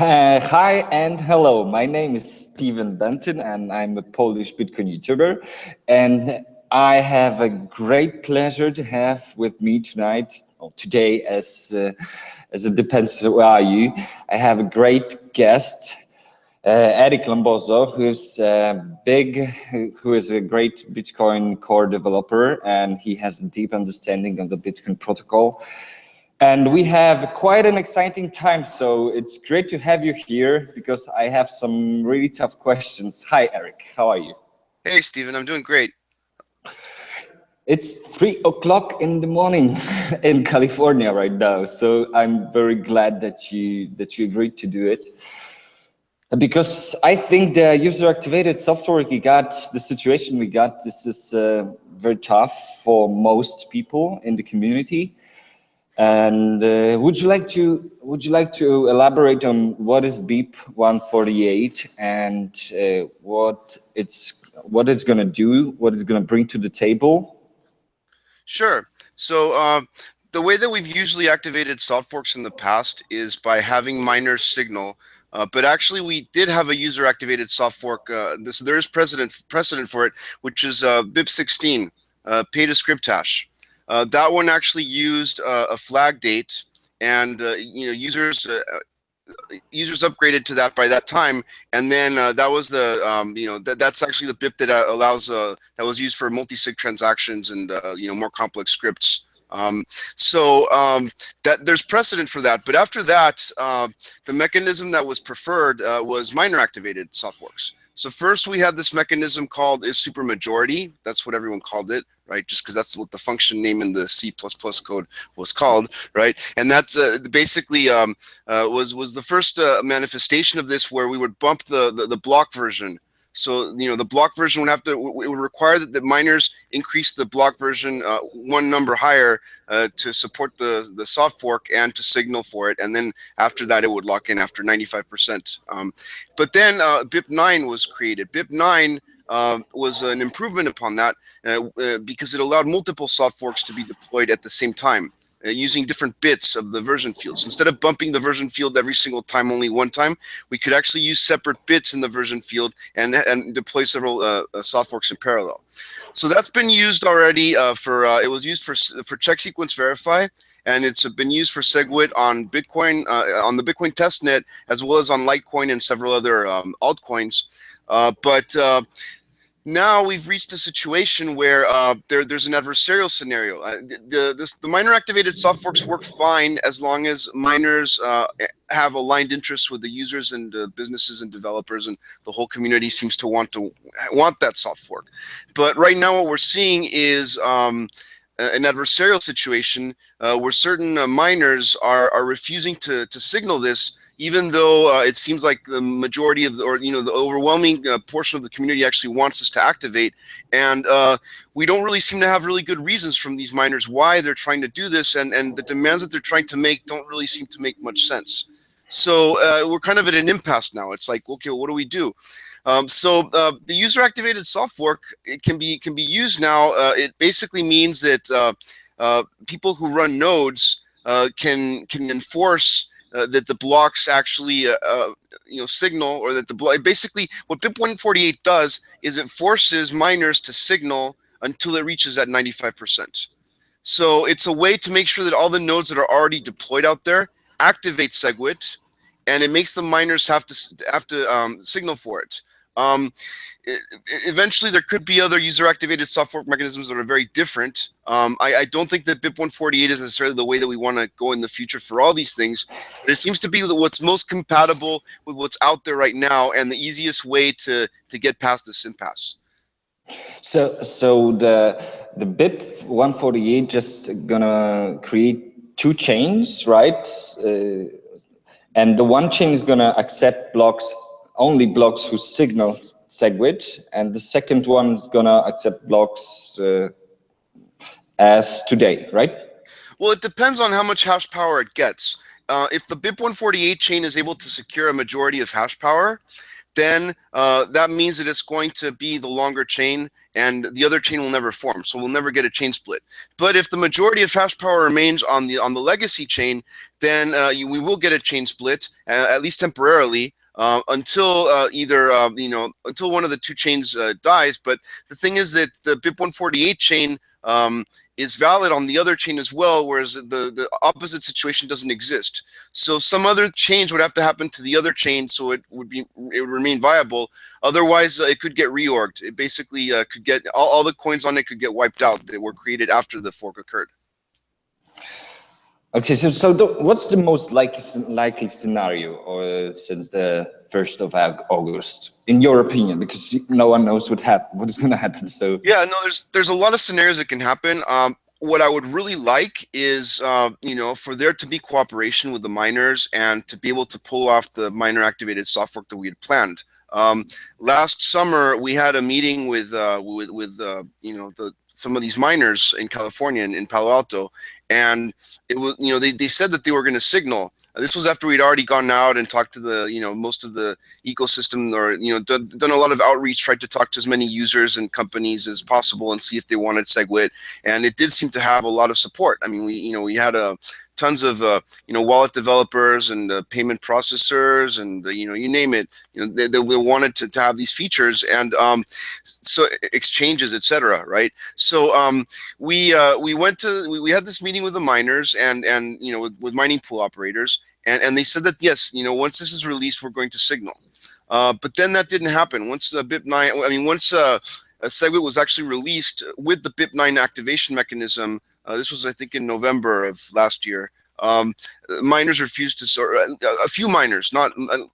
Hi and hello. My name is Steven Benton, and I'm a Polish Bitcoin YouTuber. And I have a great pleasure to have with me tonight, or today, as it depends where are you. I have a great guest, Eric Lambozo, who is a great Bitcoin core developer, and he has a deep understanding of the Bitcoin protocol. And we have quite an exciting time, so it's great to have you here because I have some really tough questions. Hi, Eric. How are you? Hey, Steven, I'm doing great. It's 3 o'clock in the morning in California right now, so I'm very glad that you agreed to do it. Because I think the user-activated software we got, the situation we got, this is very tough for most people in the community. And would you like to elaborate on what is BIP 148 and what it's going to do, what it's going to bring to the table? Sure. So the way that we've usually activated soft forks in the past is by having miners signal. But actually, we did have a user-activated soft fork. There is precedent for it, which is BIP 16, pay to script hash. That one actually used a flag date, and users upgraded to that by that time, and then that was that's actually the BIP that allows that was used for multi-sig transactions and more complex scripts. That there's precedent for that, but after that, the mechanism that was preferred was miner activated soft forks. So first we had this mechanism called is supermajority. That's what everyone called it, right? Just because that's what the function name in the C++ code was called, right? And that's basically was the first manifestation of this, where we would bump the block version. So the block version it would require that the miners increase the block version one number higher to support the soft fork and to signal for it, and then after that it would lock in after 95%. But then BIP 9 was created. BIP 9 was an improvement upon that because it allowed multiple soft forks to be deployed at the same time. Using different bits of the version fields. Instead of bumping the version field every single time, only one time, we could actually use separate bits in the version field and deploy several soft forks in parallel. So that's been used already it was used for check sequence verify, and it's been used for SegWit on Bitcoin, on the Bitcoin testnet, as well as on Litecoin and several other altcoins. Now we've reached a situation where there's an adversarial scenario. The miner activated soft forks work fine as long as miners have aligned interests with the users and businesses and developers, and the whole community seems to want that soft fork. But right now what we're seeing is an adversarial situation where certain miners are refusing to signal this, even though it seems like the majority of the overwhelming portion of the community actually wants us to activate. And we don't really seem to have really good reasons from these miners why they're trying to do this, and the demands that they're trying to make don't really seem to make much sense. So we're kind of at an impasse now. It's like, okay, well, what do we do? The user-activated soft fork, it can be used now. It basically means that people who run nodes can enforce that the blocks actually signal, or that the block, basically what BIP 148 does is it forces miners to signal until it reaches that 95%. So it's a way to make sure that all the nodes that are already deployed out there activate SegWit, and it makes the miners have to signal for it. Eventually, there could be other user-activated soft fork mechanisms that are very different. I don't think that BIP 148 is necessarily the way that we want to go in the future for all these things, but it seems to be what's most compatible with what's out there right now, and the easiest way to get past this impasse. So the BIP 148 just gonna create two chains, right? And the one chain is gonna accept only blocks who signal SegWit, and the second one is gonna accept blocks as today, right? Well, it depends on how much hash power it gets. If the BIP 148 chain is able to secure a majority of hash power, then that means that it's going to be the longer chain, and the other chain will never form. So we'll never get a chain split. But if the majority of hash power remains on the legacy chain, then we will get a chain split, at least temporarily, until either until one of the two chains dies. But the thing is that the BIP148 chain is valid on the other chain as well, whereas the opposite situation doesn't exist. So some other change would have to happen to the other chain so it would remain viable. Otherwise, it could get reorged. It basically could get all the coins on it could get wiped out that were created after the fork occurred. Okay, so what's the most likely scenario since the 1st of August, in your opinion? Because no one knows what is going to happen. So yeah, no, there's a lot of scenarios that can happen. What I would really like is, for there to be cooperation with the miners and to be able to pull off the miner activated soft fork that we had planned. Last summer, we had a meeting with some of these miners in California and in Palo Alto, and it was, they said that they were going to signal. This was after we'd already gone out and talked to the, most of the ecosystem, or, done a lot of outreach, tried to talk to as many users and companies as possible and see if they wanted SegWit. And it did seem to have a lot of support. I mean, we had tons of, wallet developers and payment processors and, you name it, they wanted to have these features, and so exchanges, etc. Right. So we had this meeting with the miners and with mining pool operators, and they said that, yes, once this is released, we're going to signal. But then that didn't happen. Once BIP9, once SegWit was actually released with the BIP9 activation mechanism, this was, I think, in November of last year. Miners refused to sort. A few miners,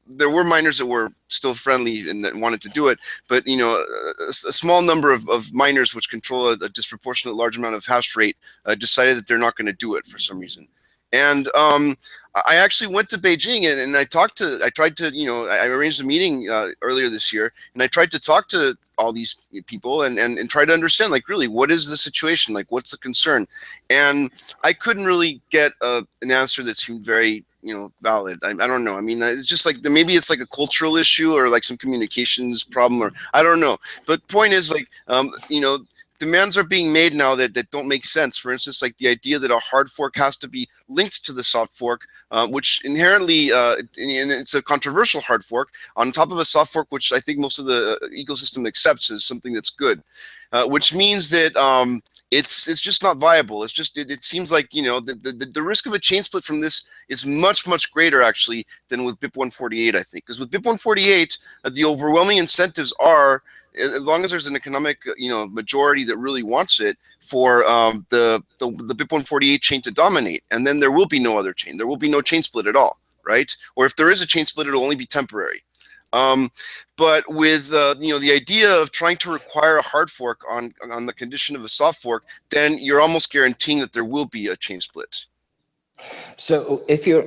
there were miners that were still friendly and that wanted to do it, but a small number of miners which control a disproportionate large amount of hash rate decided that they're not going to do it for some reason. And I actually went to Beijing and I arranged a meeting earlier this year, and I tried to talk to all these people and try to understand, like, really, what is the situation? Like, what's the concern? And I couldn't really get an answer that seemed very, valid. I don't know. I mean, it's just like, maybe it's like a cultural issue or like some communications problem, or I don't know. But point is, like, demands are being made now that don't make sense. For instance, like the idea that a hard fork has to be linked to the soft fork, which inherently, and it's a controversial hard fork, on top of a soft fork, which I think most of the ecosystem accepts as something that's good, which means that it's just not viable. It's just, it seems like, the risk of a chain split from this is much, much greater, actually, than with BIP148, I think. Because with BIP148, the overwhelming incentives are, as long as there's an economic, majority that really wants it, for the BIP148 chain to dominate, and then there will be no other chain. There will be no chain split at all, right? Or if there is a chain split, it'll only be temporary. But with the idea of trying to require a hard fork on the condition of a soft fork, then you're almost guaranteeing that there will be a chain split. So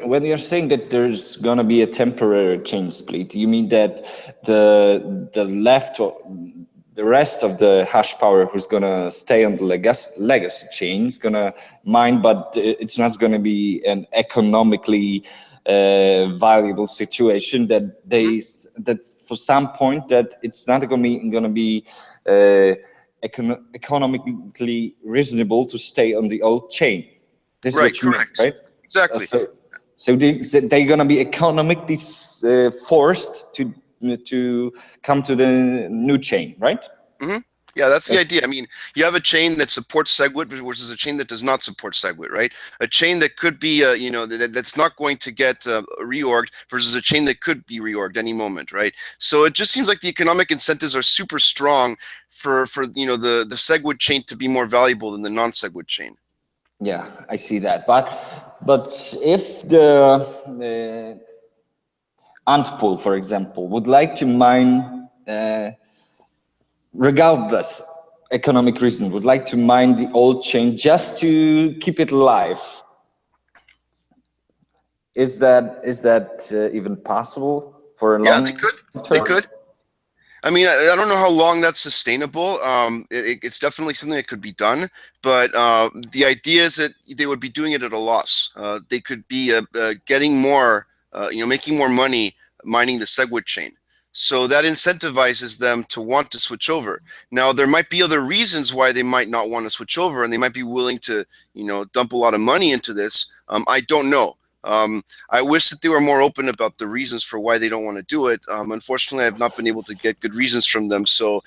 when you're saying that there's gonna be a temporary chain split, you mean that the rest of the hash power who's gonna stay on the legacy chain is gonna mine, but it's not gonna be an economically valuable situation, that for some point that it's not gonna be economically reasonable to stay on the old chain. This is right, what you correct. mean, right? Exactly. So they're gonna be economically forced to come to the new chain, right? Mm-hmm. Yeah, that's the idea. I mean, you have a chain that supports SegWit versus a chain that does not support SegWit, right? A chain that could be, that's not going to get reorged versus a chain that could be reorged any moment, right? So it just seems like the economic incentives are super strong for the SegWit chain to be more valuable than the non-SegWit chain. Yeah, I see that. But if the ant pool, for example, would like to mine, regardless economic reason, would like to mine the old chain just to keep it alive, is that even possible for a long term? They could. I mean, I don't know how long that's sustainable. It's definitely something that could be done, but the idea is that they would be doing it at a loss. They could be getting more, making more money mining the SegWit chain. So that incentivizes them to want to switch over. Now, there might be other reasons why they might not want to switch over, and they might be willing to, dump a lot of money into this. I don't know. I wish that they were more open about the reasons for why they don't want to do it. Unfortunately, I've not been able to get good reasons from them. So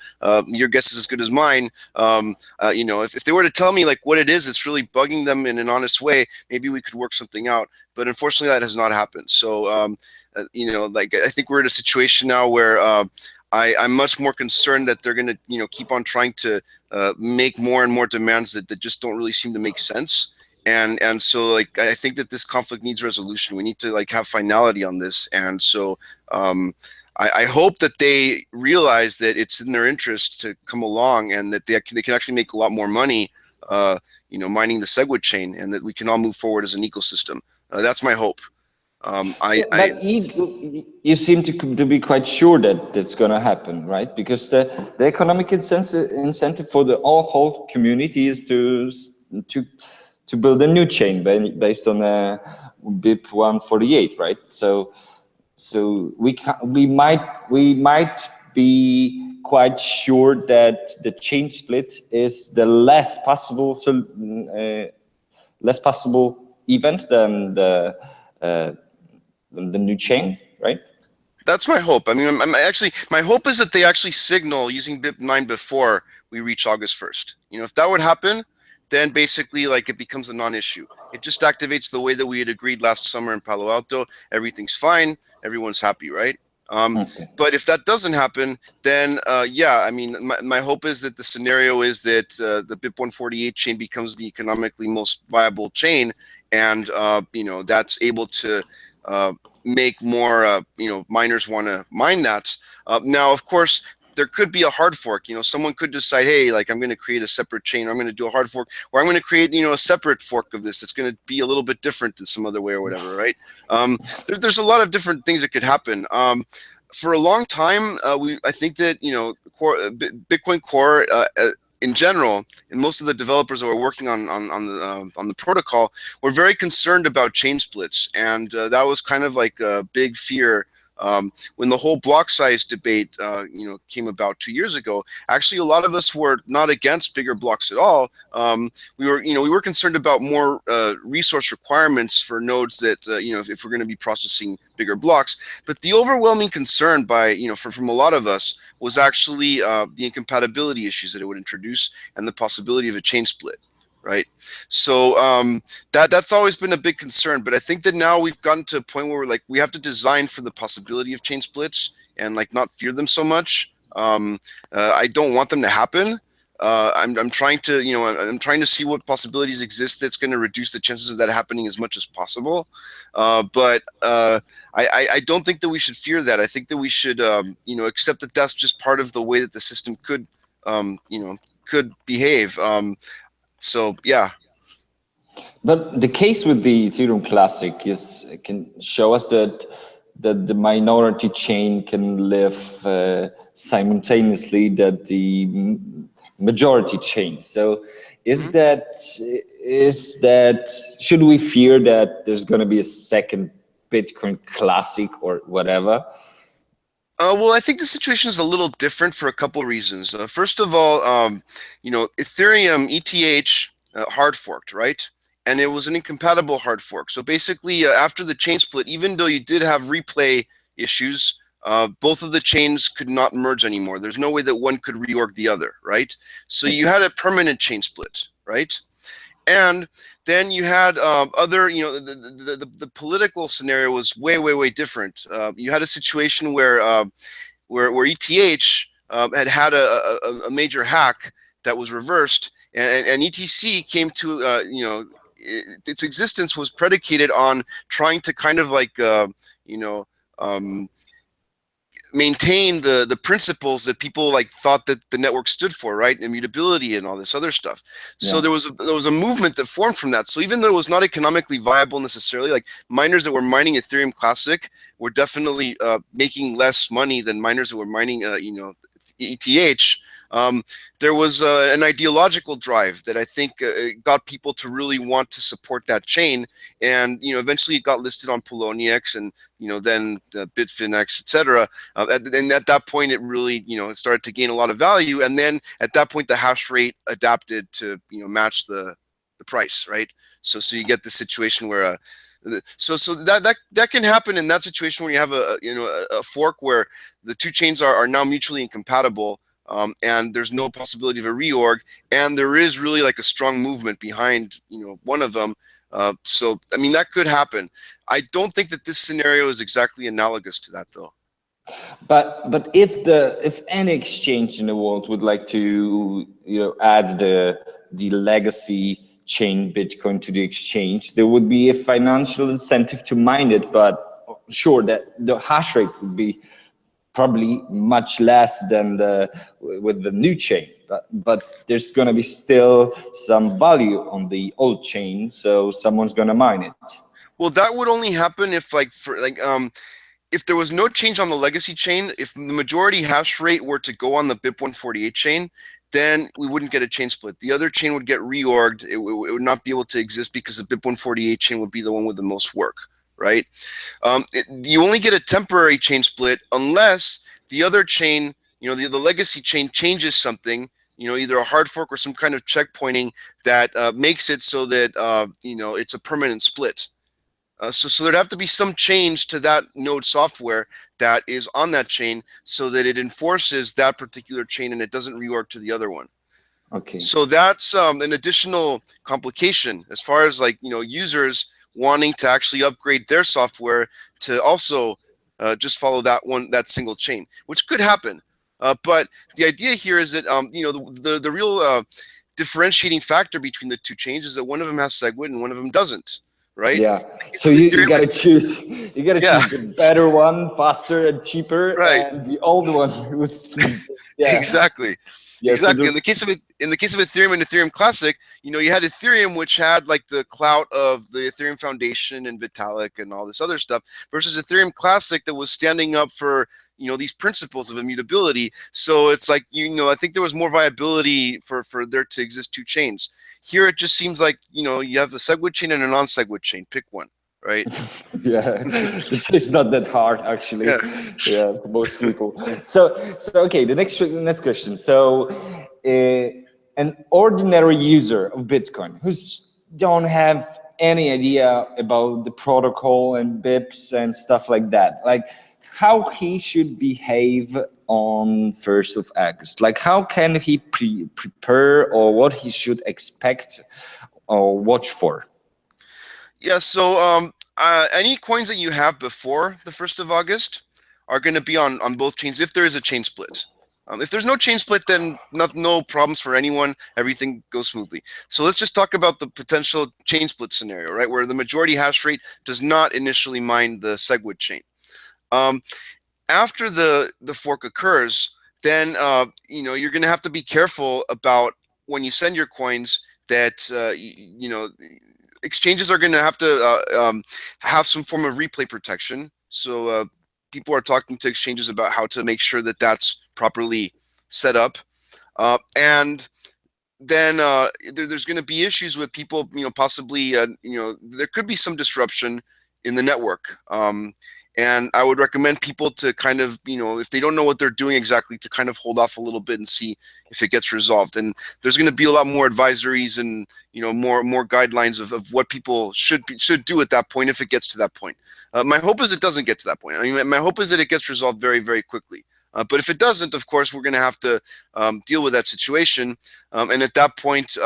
your guess is as good as mine. If they were to tell me like what it is, it's really bugging them in an honest way, maybe we could work something out. But unfortunately, that has not happened. So, I think we're in a situation now where I'm much more concerned that they're going to, keep on trying to make more and more demands that just don't really seem to make sense. And so I think that this conflict needs resolution. We need to have finality on this. And so I hope that they realize that it's in their interest to come along, and that they can actually make a lot more money, mining the SegWit chain, and that we can all move forward as an ecosystem. That's my hope. But you seem to be quite sure that that's going to happen, right? Because the economic incentive for the whole community is to build a new chain based on BIP 148, right? So we might be quite sure that the chain split is the less possible event than the new chain, right? That's my hope. I mean, my hope is that they actually signal using BIP 9 before we reach August 1st. If that would happen, then basically it becomes a non-issue. It just activates the way that we had agreed last summer in Palo Alto. Everything's fine. Everyone's happy, right? Okay. But if that doesn't happen, then yeah, I mean, my hope is that the scenario is that the BIP 148 chain becomes the economically most viable chain, and that's able to make more miners want to mine that. Now, of course, there could be a hard fork. Someone could decide, hey, I'm going to create a separate chain. I'm going to do a hard fork, or I'm going to create a separate fork of this that's going to be a little bit different than some other way or whatever, right? There's a lot of different things that could happen. For a long time, I think that Bitcoin Core in general, and most of the developers that were working on the protocol were very concerned about chain splits, and that was kind of like a big fear. When the whole block size debate, came about 2 years ago, actually a lot of us were not against bigger blocks at all. We were concerned about more resource requirements for nodes that, if we're going to be processing bigger blocks. But the overwhelming concern from a lot of us was actually the incompatibility issues that it would introduce, and the possibility of a chain split. Right. So that's always been a big concern. But I think that now we've gotten to a point where we have to design for the possibility of chain splits, and not fear them so much. I don't want them to happen. I'm trying to see what possibilities exist that's going to reduce the chances of that happening as much as possible. But I don't think that we should fear that. I think that we should accept that that's just part of the way that the system could behave. So yeah. But the case with the Ethereum Classic can show us that the minority chain can live simultaneously that the majority chain. So is that should we fear that there's going to be a second Bitcoin Classic or whatever? Well, I think the situation is a little different for a couple of reasons. First of all, Ethereum ETH hard forked, right? And it was an incompatible hard fork. So basically, after the chain split, even though you did have replay issues, both of the chains could not merge anymore. There's no way that one could reorg the other, right? So you had a permanent chain split, right? And then you had other, the political scenario was way different. You had a situation where ETH had a major hack that was reversed, and ETC came to, its existence was predicated on trying to kind of maintain the principles that people thought that the network stood for, right? Immutability and all this other stuff. Yeah. So there was a movement that formed from that. So even though it was not economically viable necessarily, miners that were mining Ethereum Classic were definitely making less money than miners that were mining ETH. there was an ideological drive that I think got people to really want to support that chain, and eventually it got listed on Poloniex, and then Bitfinex, etc. And at that point, it really it started to gain a lot of value, and then at that point, the hash rate adapted to match the price, right? So you get the situation where so that can happen in that situation where you have a fork where the two chains are now mutually incompatible, and there's no possibility of a reorg, and there is really like a strong movement behind one of them. So I mean, that could happen. I don't think that this scenario is exactly analogous to that, though. But if any exchange in the world would like to add the legacy chain Bitcoin to the exchange, there would be a financial incentive to mine it, but sure that the hash rate would be probably much less than with the new chain, but there's going to be still some value on the old chain, so someone's going to mine it. Well, that would only happen if if there was no change on the legacy chain. If the majority hash rate were to go on the BIP148 chain, then we wouldn't get a chain split. The other chain would get reorged. It would not be able to exist because the BIP148 chain would be the one with the most work, right? You only get a temporary chain split unless the other chain, the legacy chain changes something, either a hard fork or some kind of checkpointing that makes it so that, it's a permanent split. So there'd have to be some change to that node software that is on that chain so that it enforces that particular chain and it doesn't reorg to the other one. Okay. So that's an additional complication as far as users wanting to actually upgrade their software to also just follow that single chain, which could happen. But the idea here is that the real differentiating factor between the two chains is that one of them has SegWit and one of them doesn't. Right? Yeah. So you got to choose. You got to choose the better one, faster and cheaper, right? And the old one who's exactly. Yeah, exactly. So in the case of Ethereum and Ethereum Classic, you had Ethereum, which had like the clout of the Ethereum Foundation and Vitalik and all this other stuff, versus Ethereum Classic that was standing up for these principles of immutability. So it's like I think there was more viability for there to exist two chains. Here it just seems like you have a SegWit chain and a non-SegWit chain. Pick one, right? Yeah, it's not that hard actually. Yeah, for most people. So okay, the next question. So an ordinary user of Bitcoin who's don't have any idea about the protocol and BIPs and stuff like that, like how he should behave on 1st of August, like how can he prepare, or what he should expect or watch for? Yeah, so any coins that you have before the 1st of August are going to be on both chains if there is a chain split. If there's no chain split, then no problems for anyone. Everything goes smoothly. So let's just talk about the potential chain split scenario, right, where the majority hash rate does not initially mine the SegWit chain. After the fork occurs, then you're going to have to be careful about when you send your coins that exchanges are going to have to have some form of replay protection. So people are talking to exchanges about how to make sure that that's properly set up, and then there's going to be issues with people, possibly there could be some disruption in the network. And I would recommend people to kind of, if they don't know what they're doing exactly, to kind of hold off a little bit and see if it gets resolved. And there's going to be a lot more advisories and, more guidelines of what people should do at that point if it gets to that point. My hope is it doesn't get to that point. I mean, my hope is that it gets resolved very, very quickly. But if it doesn't, of course, we're going to have to deal with that situation. And at that point,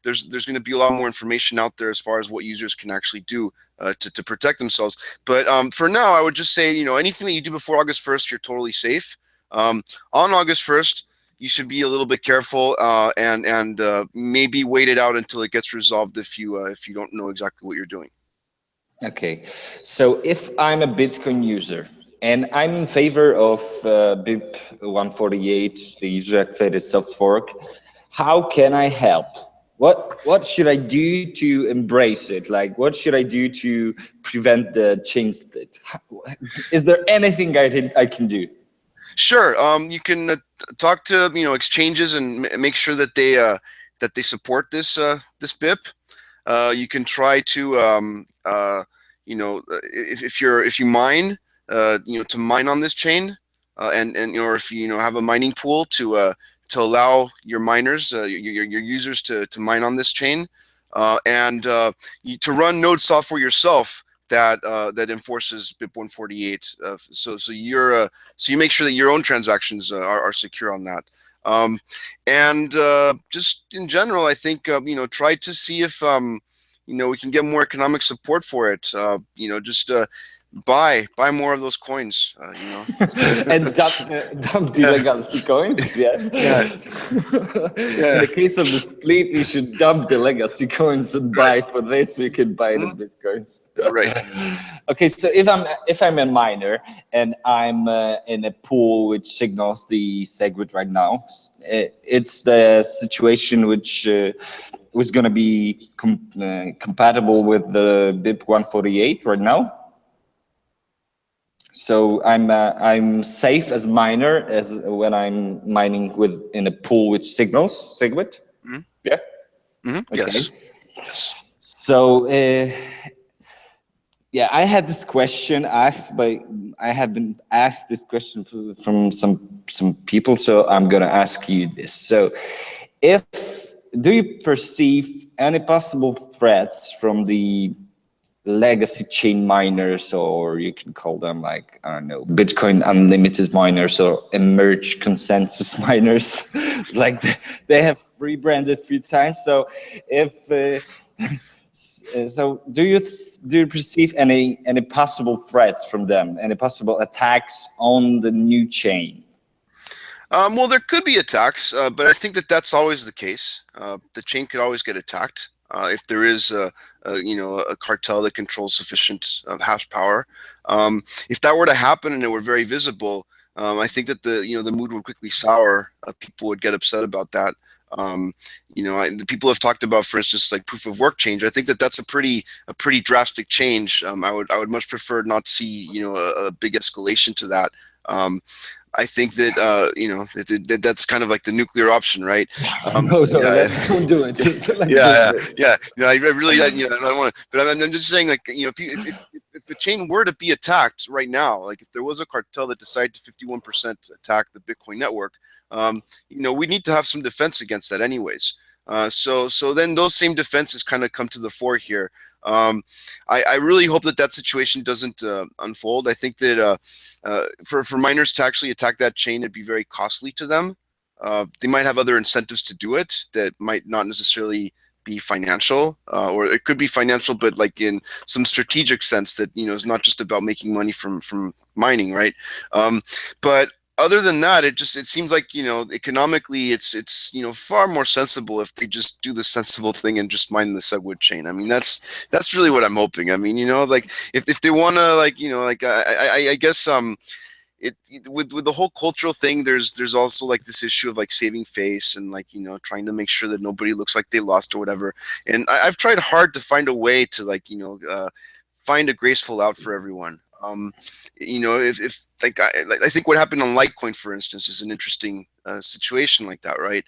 there's going to be a lot more information out there as far as what users can actually do to protect themselves. But for now, I would just say, anything that you do before August 1st, you're totally safe. On August 1st, you should be a little bit careful and maybe wait it out until it gets resolved if you don't know exactly what you're doing. Okay, so if I'm a Bitcoin user and I'm in favor of BIP 148, the user activated soft fork, how can I help? What should I do to embrace it? Like, what should I do to prevent the chain split? Is there anything I can do? Sure. You can talk to exchanges and make sure that they support this BIP. You can try to if you mine to mine on this chain, and or if you have a mining pool to allow your miners, your users to mine on this chain, and to run node software yourself that enforces BIP 148. So you make sure that your own transactions are secure on that. And just in general, I think try to see if we can get more economic support for it. Just buy more of those coins. And dump the legacy coins. Yeah. In the case of the split, you should dump the legacy coins and buy for this. So you can buy the bitcoins. Right. Okay, so if I'm a miner and I'm in a pool which signals the SegWit right now, it's the situation which going to be compatible with the BIP 148 right now. So I'm safe as miner as when I'm mining in a pool which signals SegWit. Mm-hmm. Yeah. Mm-hmm. Okay. Yes. So yeah, I had this question asked by. I have been asked this question from some people. So I'm gonna ask you this. So, do you perceive any possible threats from the legacy chain miners, or you can call them like, I don't know, Bitcoin Unlimited miners or Emerge consensus miners? Like they have rebranded a few times. So so do you perceive any possible threats from them, any possible attacks on the new chain? Well, there could be attacks, but I think that's always the case. The chain could always get attacked if there is a cartel that controls sufficient hash power. If that were to happen and it were very visible, I think that the mood would quickly sour. People would get upset about that. The people have talked about, for instance, like proof of work change. I think that's a pretty drastic change. I would much prefer not see a big escalation to that. I think that that's kind of like the nuclear option, right? No, don't do it. Yeah. I really, I don't want to, but I'm just saying, like, if the chain were to be attacked right now, like if there was a cartel that decided to 51% attack the Bitcoin network, we need to have some defense against that, anyways. So then those same defenses kind of come to the fore here. I really hope that situation doesn't unfold. I think that for miners to actually attack that chain, it'd be very costly to them. They might have other incentives to do it that might not necessarily be financial, or it could be financial, but like in some strategic sense that is not just about making money from mining, right? But other than that, it seems like economically it's far more sensible if they just do the sensible thing and just mine the SegWit chain. I mean, that's really what I'm hoping. I mean, like if they want to, like I guess with the whole cultural thing, there's also like this issue of like saving face and like trying to make sure that nobody looks like they lost or whatever. And I've tried hard to find a way to like find a graceful out for everyone. If like I think what happened on Litecoin, for instance, is an interesting situation like that, right?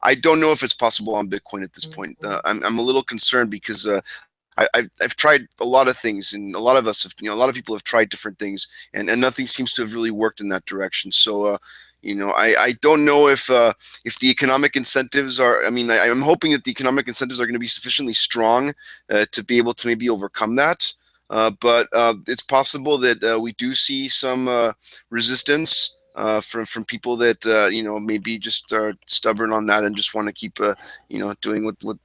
I don't know if it's possible on Bitcoin at this point. I'm a little concerned because I've tried a lot of things, and a lot of us have, a lot of people have tried different things, and nothing seems to have really worked in that direction. So I don't know if the economic incentives are. I mean, I'm hoping that the economic incentives are going to be sufficiently strong to be able to maybe overcome that. But it's possible that we do see some resistance from people that maybe just are stubborn on that and just want to keep doing what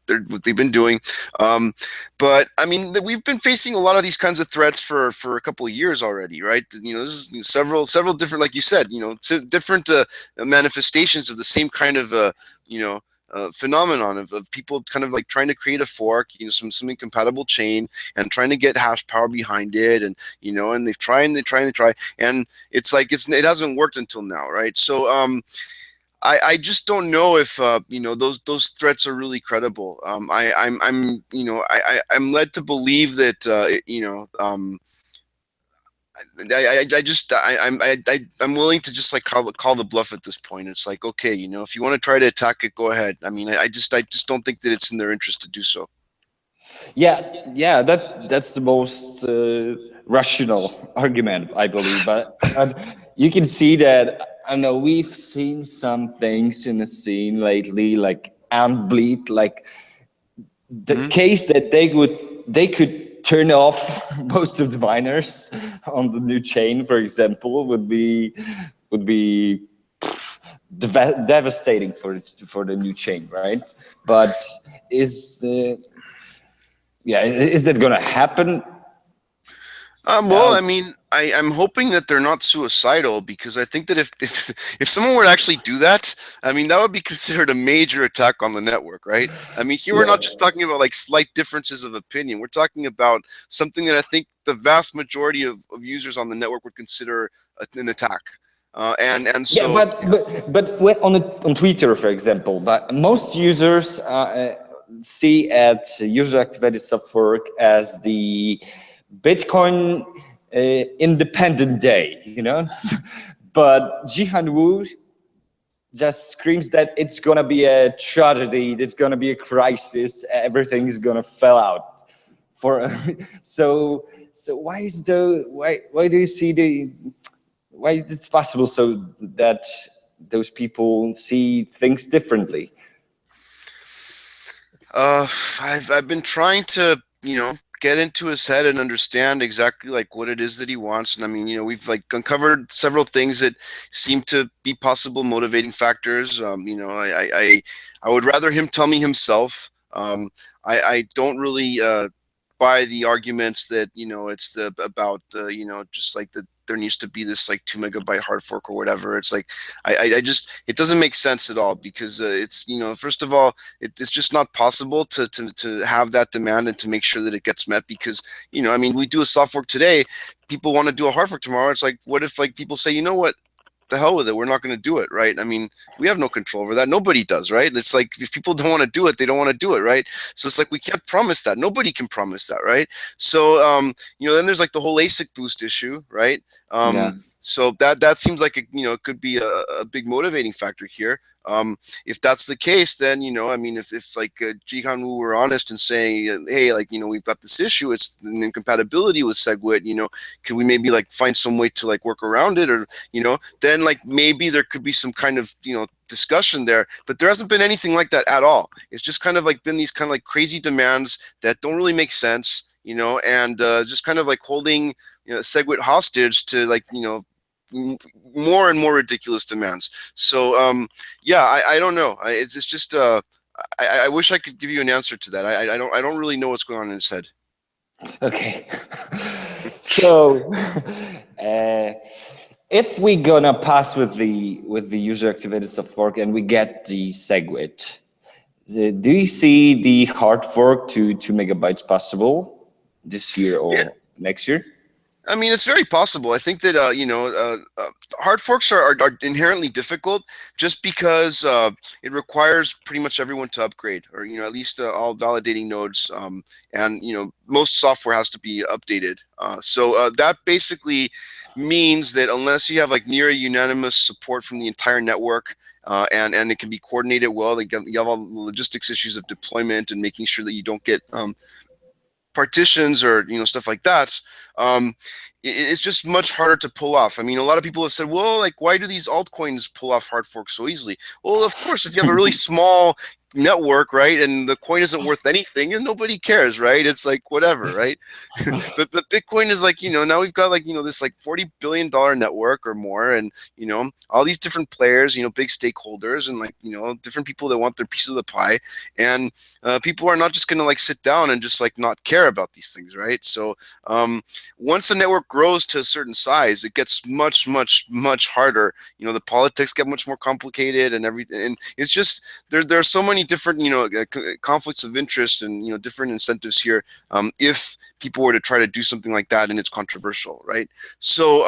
they've been doing. But I mean, we've been facing a lot of these kinds of threats for a couple of years already, right? This is several different, like you said, different manifestations of the same kind of phenomenon of people kind of like trying to create a fork, some incompatible chain and trying to get hash power behind it, and and they try, and it's like it hasn't worked until now, right? So I just don't know if those threats are really credible. I'm led to believe that I'm willing to just like call the bluff at this point. It's like, okay, you know, if you want to try to attack it, go ahead. I mean, I just don't think that it's in their interest to do so. Yeah, that's the most rational argument, I believe. But you can see that, I know we've seen some things in the scene lately, like Antbleed, like the Mhm. case that they could turn off most of the miners on the new chain, for example, would be devastating for the new chain, right? But is yeah, is that gonna happen? Well, Uh, I mean, I'm hoping that they're not suicidal, because I think that if someone were to actually do that, I mean, that would be considered a major attack on the network, right? I mean, here we're not just yeah, talking about like slight differences of opinion. We're talking about something that I think the vast majority of users on the network would consider an attack. And yeah, so but on Twitter, for example, but most users see at user activated sub fork as the Bitcoin independent day, you know. But Jihan Wu just screams that it's gonna be a tragedy, it's gonna be a crisis, everything's gonna fall out. For so why do you see why it's possible so that those people see things differently? I've been trying to, you know, get into his head and understand exactly like what it is that he wants. And I mean, you know, we've like uncovered several things that seem to be possible motivating factors. You know, I would rather him tell me himself. I don't really buy the arguments that, you know, it's the about you know, just like that there needs to be this like 2 megabyte hard fork or whatever. It's like I just, it doesn't make sense at all, because it's, you know, first of all, it's just not possible to have that demand and to make sure that it gets met, because, you know, I mean, we do a soft fork today, people want to do a hard fork tomorrow. It's like, what if like people say, you know what, the hell with it, we're not going to do it, right? I mean, we have no control over that, nobody does, right? It's like, if people don't want to do it, they don't want to do it, right? So it's like, we can't promise that, nobody can promise that, right? So you know, then there's like the whole ASIC boost issue, right? Yeah, So that seems like a, you know, it could be a big motivating factor here. If that's the case, then, you know, I mean, if like Jihan Wu were honest and saying, hey, like, you know, we've got this issue, it's an incompatibility with SegWit, you know, could we maybe like find some way to like work around it, or, you know, then like maybe there could be some kind of, you know, discussion there. But there hasn't been anything like that at all. It's just kind of like been these kind of like crazy demands that don't really make sense, you know, and just kind of like holding, you know, SegWit hostage to like, you know, more and more ridiculous demands. So yeah, I don't know. It's just I wish I could give you an answer to that. I don't really know what's going on in his head. okay. So uh, if we gonna pass with the user activated sub fork and we get the SegWit, do you see the hard fork to 2 megabytes possible this year Yeah, or next year? I mean, it's very possible. I think that you know, hard forks are inherently difficult, just because it requires pretty much everyone to upgrade, or, you know, at least all validating nodes, and, you know, most software has to be updated. So that basically means that unless you have like near unanimous support from the entire network, and it can be coordinated well, like you have all the logistics issues of deployment and making sure that you don't get partitions or, you know, stuff like that, um, it's just much harder to pull off. I mean, a lot of people have said, well, like, why do these altcoins pull off hard forks so easily? Well, of course, if you have a really small network, right, and the coin isn't worth anything, and nobody cares, right? It's like whatever, right? But Bitcoin is like, you know, now we've got like, you know, this like $40 billion network or more, and, you know, all these different players, you know, big stakeholders, and like, you know, different people that want their piece of the pie, and people are not just going to like sit down and just like not care about these things, right? So once the network grows to a certain size, it gets much harder. You know, the politics get much more complicated and everything, and it's just there are so many different, you know, conflicts of interest and, you know, different incentives here. If people were to try to do something like that and it's controversial, right? So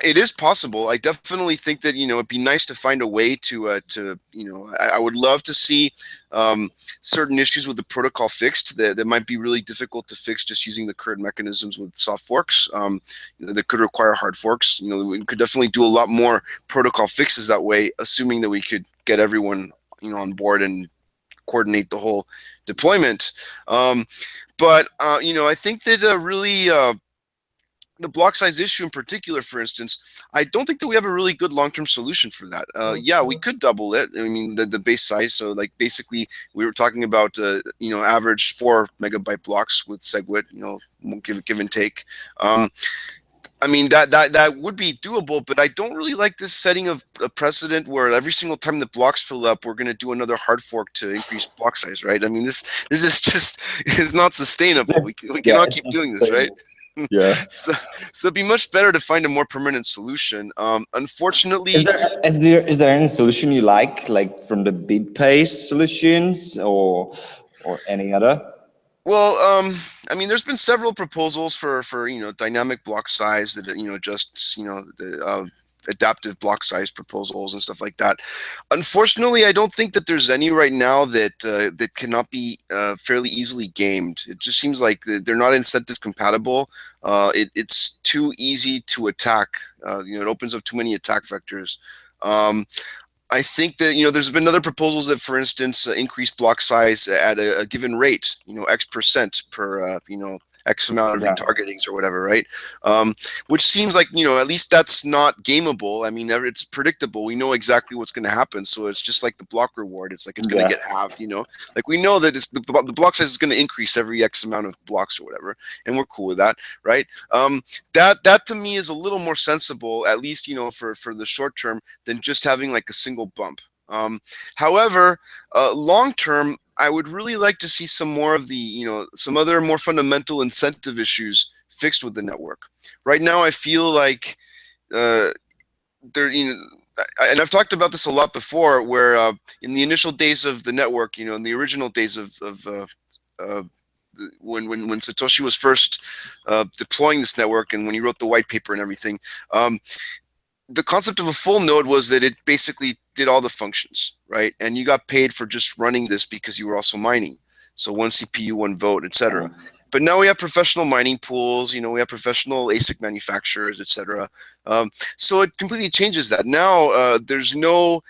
It is possible. I definitely think that it'd be nice to find a way to I would love to see certain issues with the protocol fixed that might be really difficult to fix just using the current mechanisms with soft forks that could require hard forks. We could definitely do a lot more protocol fixes that way, assuming that we could get everyone on board and coordinate the whole deployment. But I think that really the block size issue in particular, for instance, I don't think that we have a really good long-term solution for that. Yeah, we could double it. I mean, the base size. So like basically we were talking about, average 4 megabyte blocks with SegWit, give and take. I mean, that would be doable, but I don't really like this setting of a precedent where every single time the blocks fill up, we're going to do another hard fork to increase block size, right? I mean, this is just is not sustainable. We cannot keep doing this, right? Yeah. So it'd be much better to find a more permanent solution. Unfortunately, is there any solution you like from the BitPace solutions or any other? well, I mean, there's been several proposals for dynamic block size that adjusts the adaptive block size proposals and stuff like that. Unfortunately, I don't think that there's any right now that cannot be fairly easily gamed. It just seems like they're not incentive compatible. It's too easy to attack. It opens up too many attack vectors. I think that there's been other proposals that, for instance, increase block size at a given rate, X% per X amount of retargetings or whatever, right? Which seems like at least that's not gameable. I mean, it's predictable. We know exactly what's going to happen, so it's just like the block reward. It's like it's going to get halved. Like we know that the block size is going to increase every X amount of blocks or whatever, and we're cool with that, right? That to me is a little more sensible, at least for the short term, than just having like a single bump. However, long term, I would really like to see some more of the, some other more fundamental incentive issues fixed with the network. Right now, I feel like there, and I've talked about this a lot before, where in the initial days of the network, in the original days of when Satoshi was first deploying this network, and when he wrote the white paper and everything, the concept of a full node was that it basically did all the functions, right? And you got paid for just running this because you were also mining. So 1 CPU, 1 vote, etc. But now we have professional mining pools, we have professional ASIC manufacturers, etc. So it completely changes that. Now there's no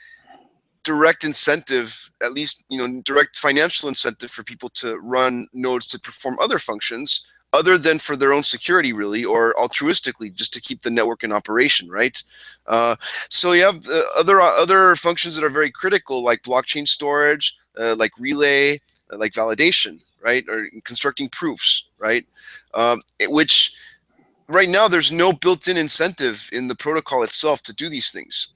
direct incentive, at least direct financial incentive for people to run nodes to perform other functions, other than for their own security, really, or altruistically, just to keep the network in operation, right? So you have other functions that are very critical, like blockchain storage, like relay, like validation, right, or constructing proofs, right? Which right now there's no built-in incentive in the protocol itself to do these things.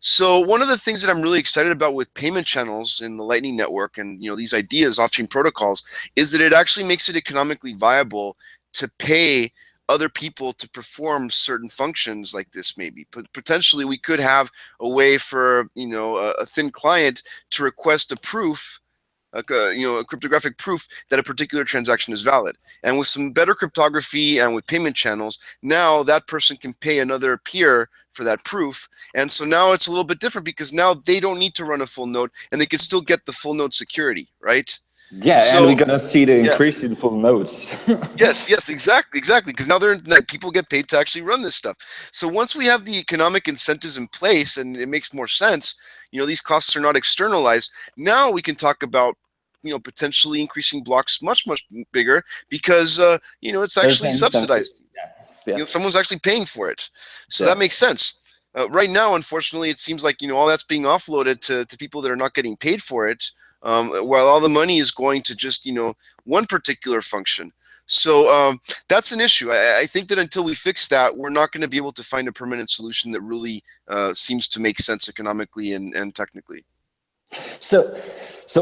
So one of the things that I'm really excited about with payment channels in the Lightning Network and these ideas, off-chain protocols, is that it actually makes it economically viable to pay other people to perform certain functions like this. Maybe potentially we could have a way for a thin client to request a proof, a cryptographic proof that a particular transaction is valid. And with some better cryptography and with payment channels, now that person can pay another peer for that proof. And so now it's a little bit different, because now they don't need to run a full node and they can still get the full node security, right? Yeah, so, and we're gonna see the increase in full nodes. yes, exactly. Because now people get paid to actually run this stuff. So once we have the economic incentives in place and it makes more sense, these costs are not externalized. Now we can talk about potentially increasing blocks much bigger, because it's actually subsidized. Someone's actually paying for it, so that makes sense. Right now, unfortunately, it seems like all that's being offloaded to people that are not getting paid for it, while all the money is going to just one particular function. So that's an issue. I think that until we fix that, we're not going to be able to find a permanent solution that really seems to make sense economically and technically. So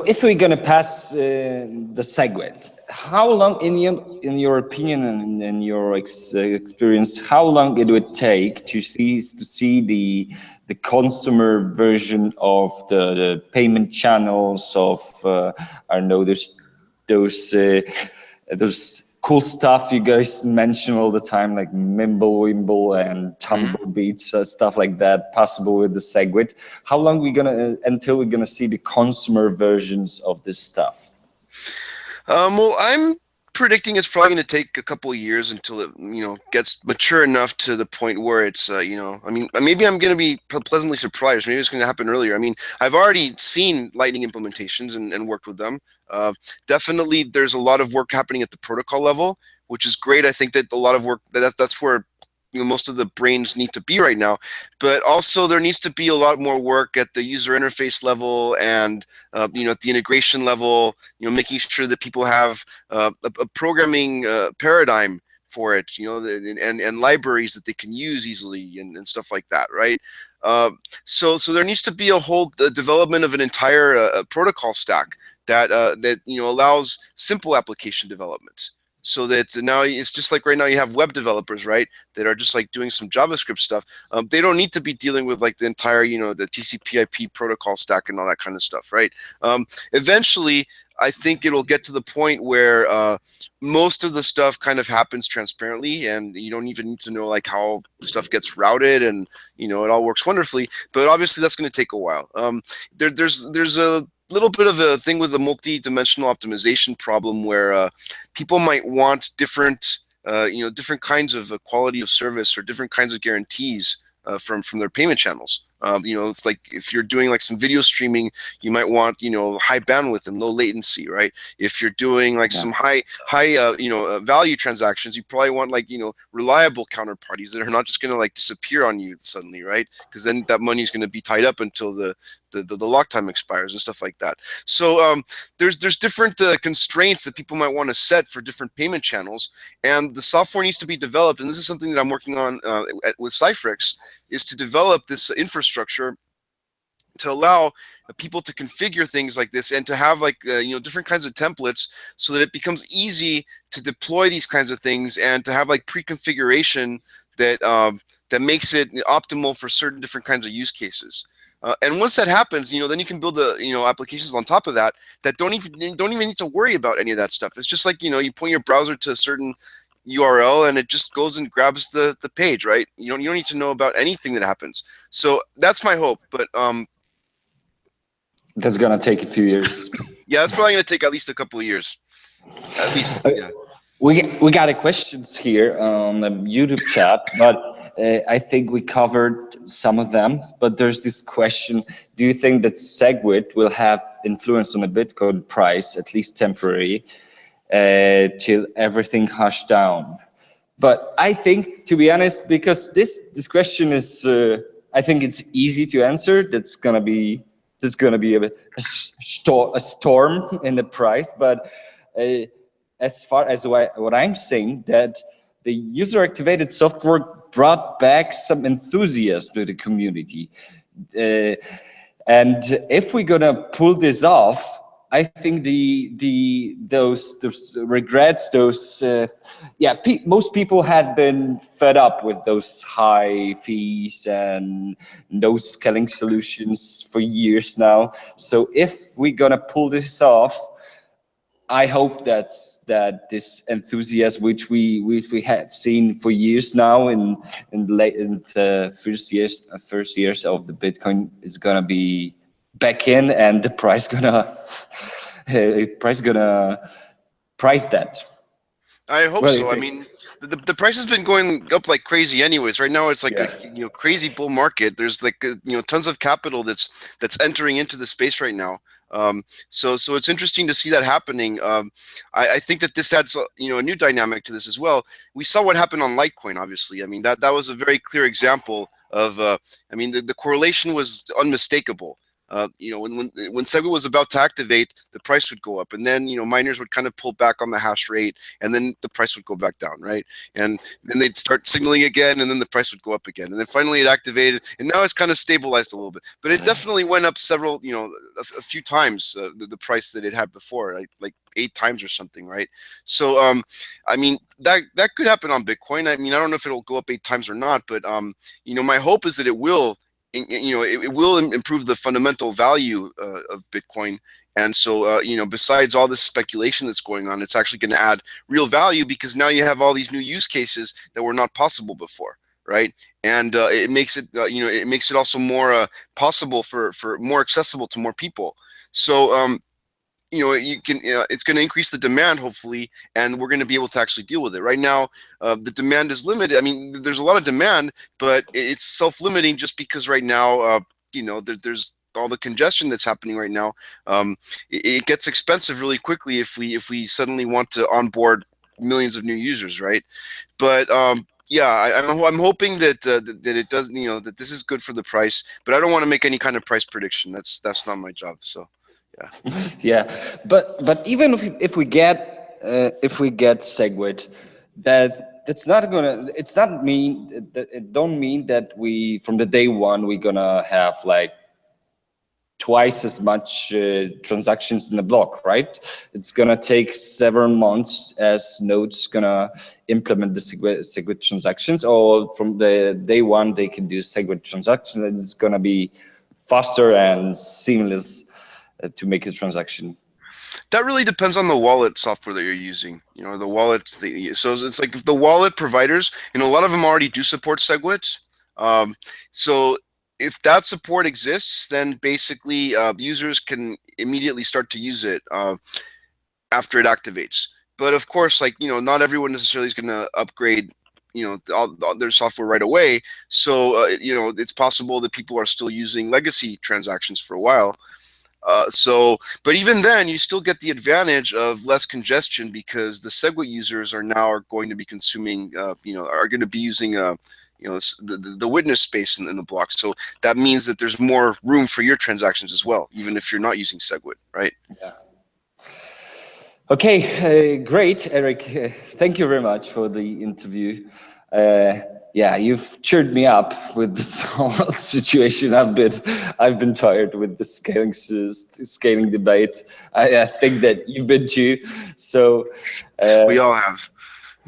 if we're going to pass the SegWit, how long, in your opinion and in your experience, how long it would take to see the consumer version of the payment channels of I don't know, those cool stuff you guys mention all the time, like Mimblewimble and Tumblebeats, stuff like that, possible with the SegWit. How long until we're gonna see the consumer versions of this stuff? Well, I'm predicting it's probably going to take a couple of years until it, gets mature enough to the point where it's, I mean, maybe I'm going to be pleasantly surprised. Maybe it's going to happen earlier. I mean, I've already seen Lightning implementations and worked with them. Definitely, there's a lot of work happening at the protocol level, which is great. I think that a lot of work that's where most of the brains need to be right now, but also there needs to be a lot more work at the user interface level and at the integration level, making sure that people have a programming paradigm for it, and libraries that they can use easily and stuff like that, right? So there needs to be a whole development of an entire protocol stack that allows simple application development. So that now it's just like right now you have web developers, right, that are just like doing some JavaScript stuff. They don't need to be dealing with like the entire, the TCP/IP protocol stack and all that kind of stuff, right? Eventually, I think it'll get to the point where most of the stuff kind of happens transparently, and you don't even need to know like how stuff gets routed, and it all works wonderfully. But obviously, that's going to take a while. There's a little bit of a thing with the multi-dimensional optimization problem where people might want different different kinds of quality of service or different kinds of guarantees from their payment channels. It's like if you're doing like some video streaming, you might want high bandwidth and low latency, right? If you're doing like some high value transactions, you probably want like reliable counterparties that are not just going to like disappear on you suddenly, right? Because then that money is going to be tied up until the lock time expires and stuff like that. So there's different constraints that people might want to set for different payment channels, and the software needs to be developed. And this is something that I'm working on with Cyphrix, is to develop this infrastructure to allow people to configure things like this and to have like different kinds of templates, so that it becomes easy to deploy these kinds of things and to have like pre-configuration that that makes it optimal for certain different kinds of use cases. And once that happens, then you can build applications on top of that don't even need to worry about any of that stuff. It's just like you point your browser to a certain URL and it just goes and grabs the page, right? You don't need to know about anything that happens. So that's my hope, but that's gonna take a few years. Yeah, that's probably gonna take at least a couple of years, at least. Yeah. We got a questions here on the YouTube chat, but I think we covered some of them. But there's this question: do you think that SegWit will have influence on the Bitcoin price, at least temporary, till everything hushed down? But I think, to be honest, because this question is, I think it's easy to answer. That's gonna be a storm in the price. But as far as what I'm saying, that the user-activated software brought back some enthusiasm to the community, and if we're gonna pull this off, I think those regrets, most people had been fed up with those high fees and those scaling solutions for years now. So if we're gonna pull this off, I hope that this enthusiasm, which we have seen for years now in the first years of the Bitcoin, is gonna be back in, and the price gonna price that. I hope so. I mean, the price has been going up like crazy anyways. Right now it's like a crazy bull market. There's like tons of capital that's entering into the space right now. So it's interesting to see that happening. I think that this adds a new dynamic to this as well. We saw what happened on Litecoin, obviously. I mean, that was a very clear example of I mean, the correlation was unmistakable. When SegWit was about to activate, the price would go up, and then miners would kind of pull back on the hash rate, and then the price would go back down, right? And then they'd start signaling again, and then the price would go up again, and then finally it activated, and now it's kind of stabilized a little bit. But it definitely went up several, a few times the price that it had before, like 8 times or something, right? So I mean, that could happen on Bitcoin. I mean, I don't know if it'll go up 8 times or not, but my hope is that it will. It will improve the fundamental value of Bitcoin, And so, you know, besides all this speculation that's going on, it's actually going to add real value, because now you have all these new use cases that were not possible before, right? And it makes it, you know, it makes it also more possible for more accessible to more people. So, you know, you can, it's going to increase the demand, hopefully, and we're going to be able to actually deal with it. Right now, the demand is limited. I mean, there's a lot of demand, but it's self-limiting, just because right now, you know, there's all the congestion that's happening right now. It gets expensive really quickly if we suddenly want to onboard millions of new users, right? But yeah, I'm hoping that that it does, you know, that this is good for the price, but I don't want to make any kind of price prediction. That's not my job. So. Yeah. Yeah, but even if we get SegWit, that's not gonna, it's not mean that, it don't mean that we from the day one we're gonna have like twice as much transactions in the block, right? It's gonna take several months as nodes gonna implement the SegWit transactions, or from the day one they can do SegWit transactions. It's gonna be faster and seamless to make a transaction. That really depends on the wallet software that you're using. You know, the wallets. So it's like, if the wallet providers, you know, a lot of them already do support SegWit. So if that support exists, then basically users can immediately start to use it after it activates. But of course, like, you know, not everyone necessarily is going to upgrade, you know, all their software right away. So you know, it's possible that people are still using legacy transactions for a while. But even then, you still get the advantage of less congestion, because the SegWit users are going to be consuming, you know, are going to be using, you know, the witness space in the block. So that means that there's more room for your transactions as well, even if you're not using SegWit, right? Yeah. Okay, great, Eric. Thank you very much for the interview. Yeah, you've cheered me up with this whole situation. I've been tired with the scaling debate. I think that you've been too. So we all have.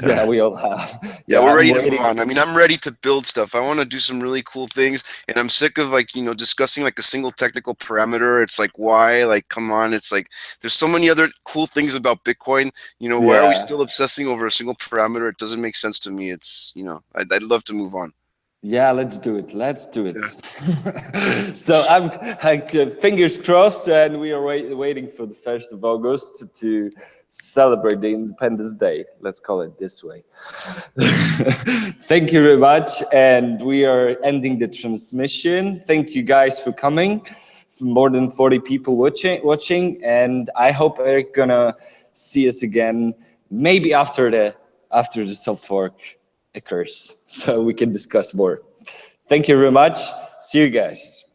Yeah, we all have. Yeah, Yeah, we're I'm ready to waiting. move on. I mean, I'm ready to build stuff. I want to do some really cool things, and I'm sick of, like, you know, discussing like a single technical parameter. It's like, why? Like, come on. It's like, there's so many other cool things about Bitcoin. You know, why are we still obsessing over a single parameter? It doesn't make sense to me. It's, you know, I'd love to move on. Yeah, let's do it. Let's do it. Yeah. So I'm like, fingers crossed, and we are waiting for the 1st of August to celebrate the Independence Day. Let's call it this way. Thank you very much, and we are ending the transmission. Thank you guys for coming. More than 40 people watching, and I hope Eric gonna see us again, maybe after the soft fork occurs, so we can discuss more. Thank you very much. See you guys.